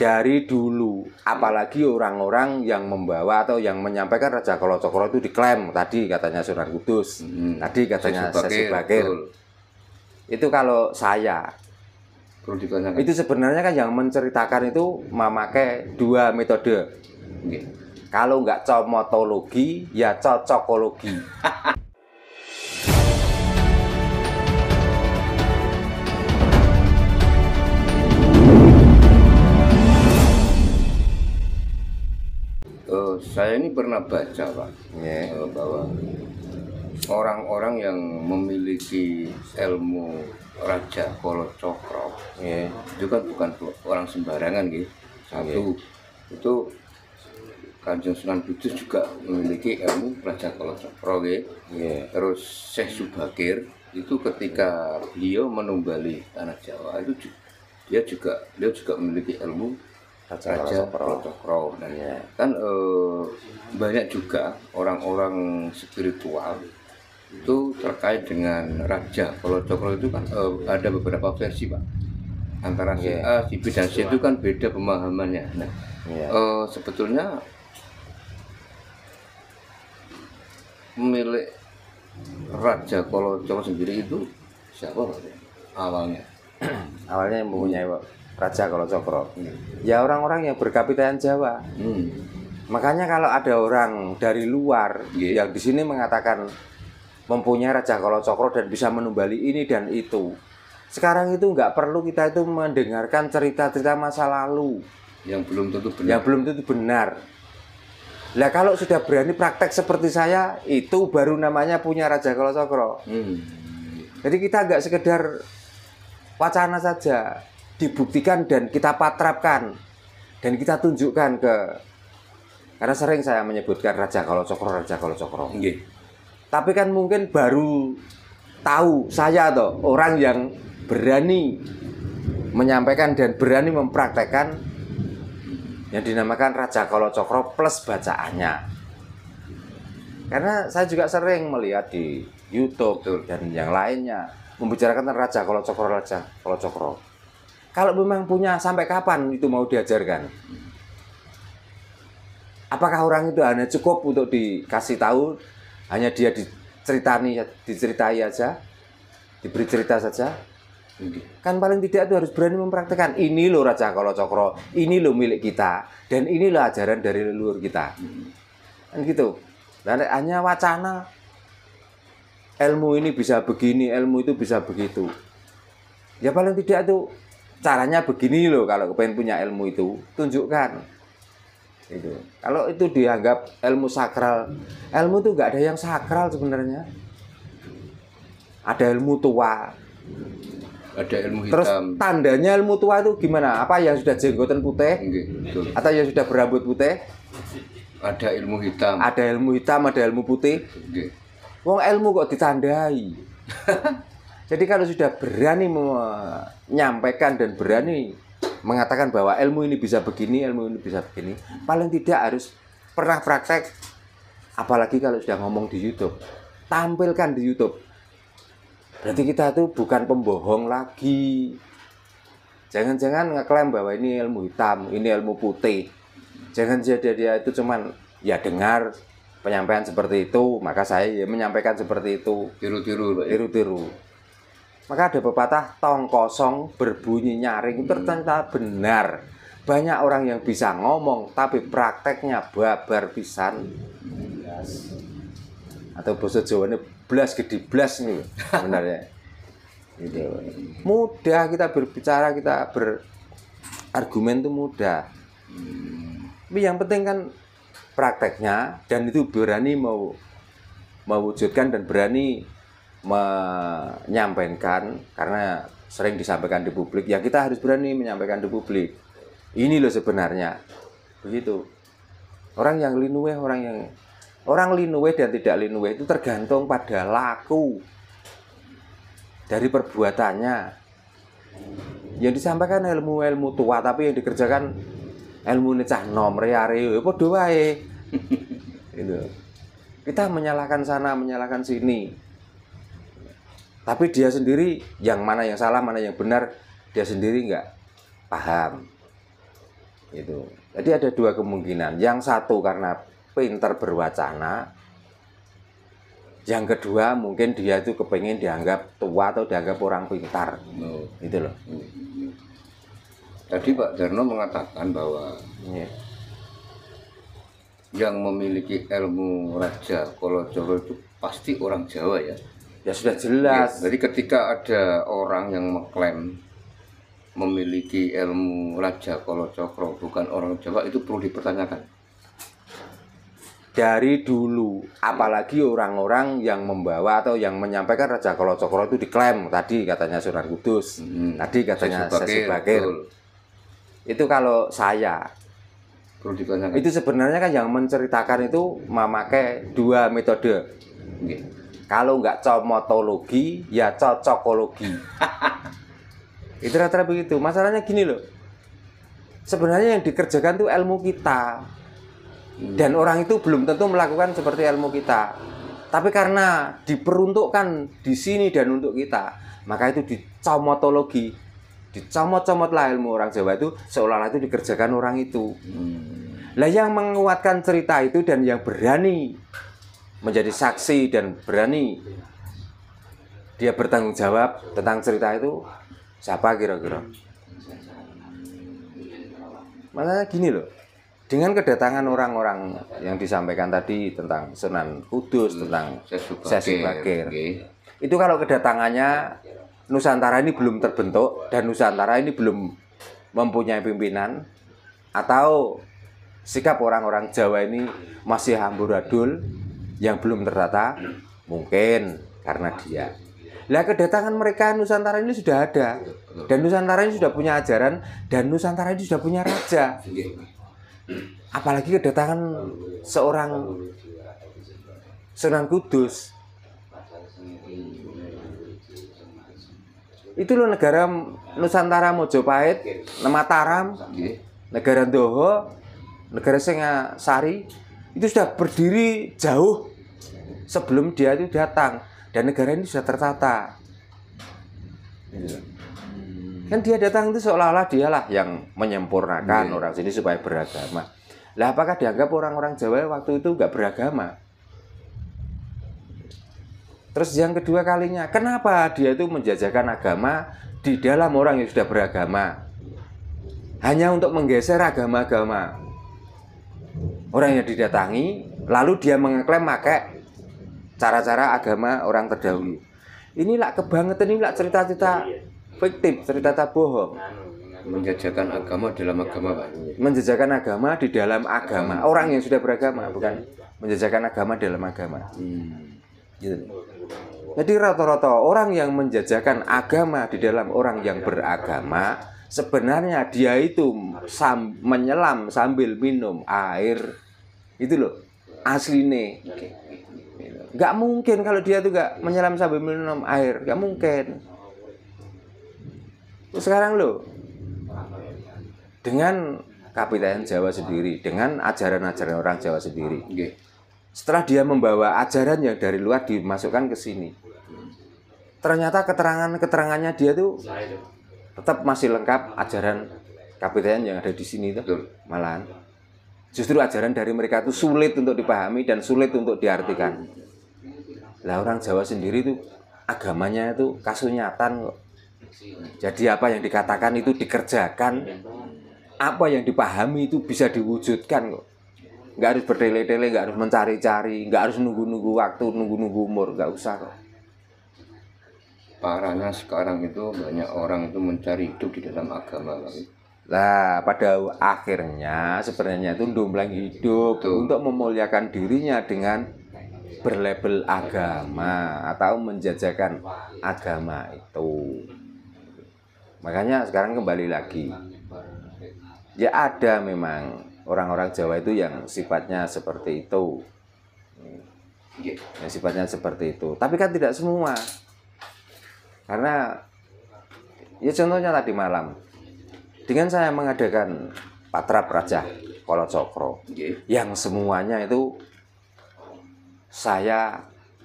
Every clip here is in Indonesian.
dari dulu, apalagi orang-orang yang membawa atau yang menyampaikan Raja Kalacakra itu diklaim tadi katanya Sunan Kudus, tadi katanya Sesi Bakir. Itu kalau saya itu sebenarnya kan yang menceritakan itu memakai dua metode. Kalau nggak comotologi, ya cocokologi. Saya ini pernah baca, Pak, bahwa orang-orang yang memiliki ilmu Raja Kalacakra itu kan bukan orang sembarangan, gitu. Satu, itu Kanjeng Sunan Kudus juga memiliki ilmu Raja Kalacakra, gitu. Terus Syekh Subakir itu ketika beliau menumbali tanah Jawa itu beliau juga memiliki ilmu Raja Kalacakra. Kan banyak juga orang-orang spiritual itu terkait dengan Raja Kalacakra itu kan ada beberapa versi, Pak. Antara si A, si B dan C itu kan beda pemahamannya. Nah, sebetulnya pemilik Raja Kalacakra sendiri itu siapa, Pak? Awalnya Awalnya yang mempunyai Raja Kalacakra, ya orang-orang yang berkapitayan Jawa. Makanya kalau ada orang dari luar yang di sini mengatakan mempunyai Raja Kalacakra dan bisa menumbali ini dan itu, sekarang itu nggak perlu kita itu mendengarkan cerita-cerita masa lalu yang belum tentu benar. Lah kalau sudah berani praktek seperti saya, itu baru namanya punya Raja Kalacakra. Jadi kita nggak sekedar wacana saja, dibuktikan dan kita patrapkan dan kita tunjukkan karena sering saya menyebutkan Raja Kalacakra. Tapi kan mungkin baru tahu saya toh orang yang berani menyampaikan dan berani mempraktekkan yang dinamakan Raja Kalacakra plus bacaannya. Karena saya juga sering melihat di YouTube dan yang lainnya membicarakan tentang Raja Kalacakra. Kalau memang punya, sampai kapan itu mau diajarkan? Apakah orang itu hanya cukup untuk dikasih tahu, hanya dia diceritai aja, diberi cerita saja? Kan paling tidak itu harus berani mempraktekkan. Ini loh Raja Kalacakra, ini loh milik kita, dan inilah ajaran dari leluhur kita. Kan gitu. Dan hanya wacana, ilmu ini bisa begini, ilmu itu bisa begitu. Ya paling tidak itu caranya begini loh. Kalau pengen punya ilmu itu, tunjukkan. Itu. Kalau itu dianggap ilmu sakral, ilmu itu nggak ada yang sakral sebenarnya. Ada ilmu tua, ada ilmu hitam. Terus tandanya ilmu tua itu gimana? Apa yang sudah jenggotan putih? Atau yang sudah berambut putih? Ada ilmu hitam. Ada ilmu hitam, ada ilmu putih. Wong ilmu kok ditandai. Jadi kalau sudah berani menyampaikan dan berani mengatakan bahwa ilmu ini bisa begini, ilmu ini bisa begini, paling tidak harus pernah praktek. Apalagi kalau sudah ngomong di YouTube, tampilkan di YouTube. Berarti kita itu bukan pembohong lagi. Jangan-jangan ngeklaim bahwa ini ilmu hitam, ini ilmu putih. Jangan jadi dia itu cuman ya dengar penyampaian seperti itu, maka saya ya menyampaikan seperti itu. Tiru-tiru. Maka ada pepatah, tong kosong berbunyi nyaring, itu ternyata benar. Banyak orang yang bisa ngomong tapi prakteknya babar pisan. Atau bahasa Jawa ini blas gede blas nih sebenarnya. Gitu. Mudah kita berbicara, kita berargumen itu mudah. Tapi yang penting kan prakteknya, dan itu berani mewujudkan dan berani menyampaikan. Karena sering disampaikan di publik, ya kita harus berani menyampaikan di publik. Ini loh sebenarnya begitu. Orang linuwe dan tidak linuwe itu tergantung pada laku dari perbuatannya. Yang disampaikan ilmu tua, tapi yang dikerjakan ilmu cah nom reare padha wae. Gitu. Kita menyalahkan sana, menyalahkan sini. Tapi dia sendiri yang mana yang salah, mana yang benar, dia sendiri nggak paham. Itu. Jadi ada dua kemungkinan. Yang satu karena pinter berwacana, yang kedua mungkin dia itu kepengen dianggap tua atau dianggap orang pintar. Itu loh. Tadi Pak Darno mengatakan bahwa yang memiliki ilmu Raja Kolocoro itu pasti orang Jawa ya. Ya sudah jelas. Jadi ketika ada orang yang mengklaim memiliki ilmu Raja Kolocoro bukan orang Jawa, itu perlu dipertanyakan. Dari dulu, apalagi orang-orang yang membawa atau yang menyampaikan Raja Kolocoro itu diklaim, tadi katanya Sunan Kudus, tadi katanya Sesi Bakir. Itu kalau saya perlu ditanyakan. Itu sebenarnya kan yang menceritakan itu memakai dua metode. Kalau nggak comotologi, ya cocokologi. Itu rata-rata begitu. Masalahnya gini loh. Sebenarnya yang dikerjakan itu ilmu kita. Dan orang itu belum tentu melakukan seperti ilmu kita. Tapi karena diperuntukkan di sini dan untuk kita, maka itu dicomotologi. Dicomot-comotlah ilmu orang Jawa itu seolah-olah itu dikerjakan orang itu. Lah yang menguatkan cerita itu dan yang berani menjadi saksi dan berani dia bertanggung jawab tentang cerita itu siapa kira-kira? Makanya gini loh. Dengan kedatangan orang-orang yang disampaikan tadi tentang Sunan Kudus, tentang Sesi Bakir, itu kalau kedatangannya Nusantara ini belum terbentuk dan Nusantara ini belum mempunyai pimpinan, atau sikap orang-orang Jawa ini masih amburadul yang belum tertata, mungkin karena dia. Lah kedatangan mereka Nusantara ini sudah ada, dan Nusantara ini sudah punya ajaran, dan Nusantara ini sudah punya raja. Apalagi kedatangan seorang Sunan Kudus. Itu loh negara Nusantara Mojopahit, Mataram, negara Ndoho, negara Singasari, itu sudah berdiri jauh sebelum dia itu datang, dan negara ini sudah tertata. Kan dia datang itu seolah-olah dialah yang menyempurnakan orang sini supaya beragama. Lah apakah dianggap orang-orang Jawa waktu itu nggak beragama? Terus yang kedua kalinya, kenapa dia itu menjajakan agama di dalam orang yang sudah beragama? Hanya untuk menggeser agama-agama orang yang didatangi, lalu dia mengklaim pakai cara-cara agama orang terdahulu. Inilah kebangetan, inilah cerita-cerita fiktif, cerita-cerita bohong. Menjajakan agama dalam agama, Pak. Menjajakan agama di dalam agama. Orang yang sudah beragama, bukan menjajakan agama dalam agama. Gitu. Jadi rata-rata orang yang menjajakan agama di dalam orang yang beragama, sebenarnya dia itu menyelam sambil minum air. Itu loh, asline. Gak mungkin kalau dia tuh gak menyelam sambil minum air, gak mungkin. Sekarang loh, dengan Kapitayan Jawa sendiri, dengan ajaran-ajaran orang Jawa sendiri, setelah dia membawa ajaran yang dari luar dimasukkan ke sini, ternyata keterangannya dia tuh tetap masih lengkap ajaran Kapitayan yang ada di sini itu. Malahan justru ajaran dari mereka itu sulit untuk dipahami dan sulit untuk diartikan. Lah orang Jawa sendiri itu agamanya itu kasunyatan kok. Jadi apa yang dikatakan itu dikerjakan, apa yang dipahami itu bisa diwujudkan kok. Nggak harus bertele-tele, nggak harus mencari-cari, nggak harus nunggu-nunggu waktu, nunggu-nunggu umur, nggak usah kok. Parahnya sekarang itu banyak orang itu mencari hidup di dalam agama. Nah, pada akhirnya sebenarnya itu ndomblang hidup untuk memuliakan dirinya dengan berlabel agama atau menjajakan agama itu. Makanya sekarang kembali lagi, ya ada memang orang-orang Jawa itu yang sifatnya seperti itu, yang sifatnya seperti itu. Tapi kan tidak semua, karena ya contohnya tadi malam, dengan saya mengadakan Patrap Raja Kolocoro, yang semuanya itu saya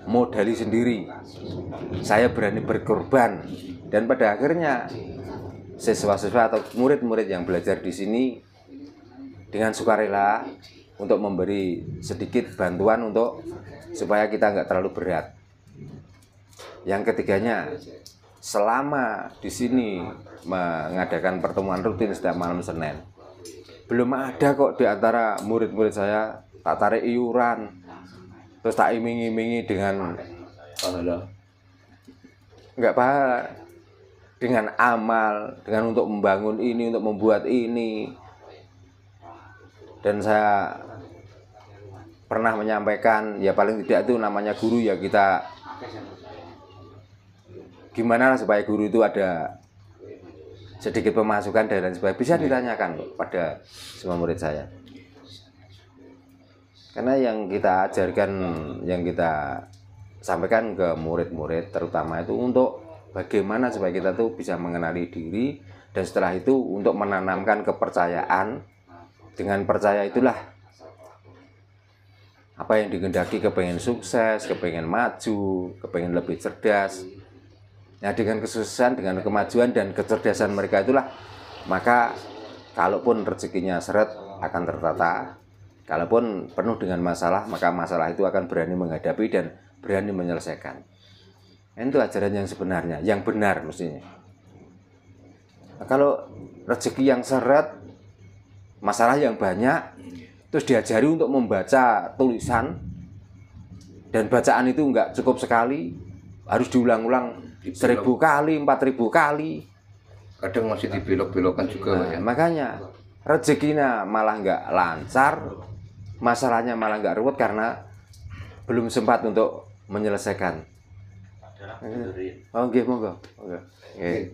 modali sendiri, saya berani berkorban, dan pada akhirnya siswa-siswa atau murid-murid yang belajar di sini dengan sukarela untuk memberi sedikit bantuan untuk supaya kita nggak terlalu berat. Yang ketiganya, selama di sini mengadakan pertemuan rutin setiap malam Senin, belum ada kok di antara murid-murid saya tak tarik iuran, terus tak iming-imingi dengan pahala, nggak pahala, dengan amal, dengan untuk membangun ini, untuk membuat ini. Dan saya pernah menyampaikan, ya paling tidak itu namanya guru, ya kita gimana lah supaya guru itu ada sedikit pemasukan dan sebagainya, bisa ditanyakan pada semua murid saya. Karena yang kita ajarkan, yang kita sampaikan ke murid-murid terutama itu untuk bagaimana supaya kita tuh bisa mengenali diri, dan setelah itu untuk menanamkan kepercayaan. Dengan percaya itulah apa yang dikehendaki, kepengen sukses, kepengen maju, kepengen lebih cerdas. Nah, dengan kesuksesan, dengan kemajuan dan kecerdasan mereka itulah, maka kalaupun rezekinya seret akan tertata. Kalaupun penuh dengan masalah, maka masalah itu akan berani menghadapi dan berani menyelesaikan. Itu ajaran yang sebenarnya, yang benar mestinya. Nah, kalau rezeki yang seret, masalah yang banyak, terus diajari untuk membaca tulisan, dan bacaan itu enggak cukup sekali, harus diulang-ulang 1000 kali, 4000 kali. Kadang masih dibelok-belokkan juga. Nah, makanya rezekinya malah enggak lancar, masalahnya malah enggak ruwet karena belum sempat untuk menyelesaikan. Oh, nggih, monggo. Nggih.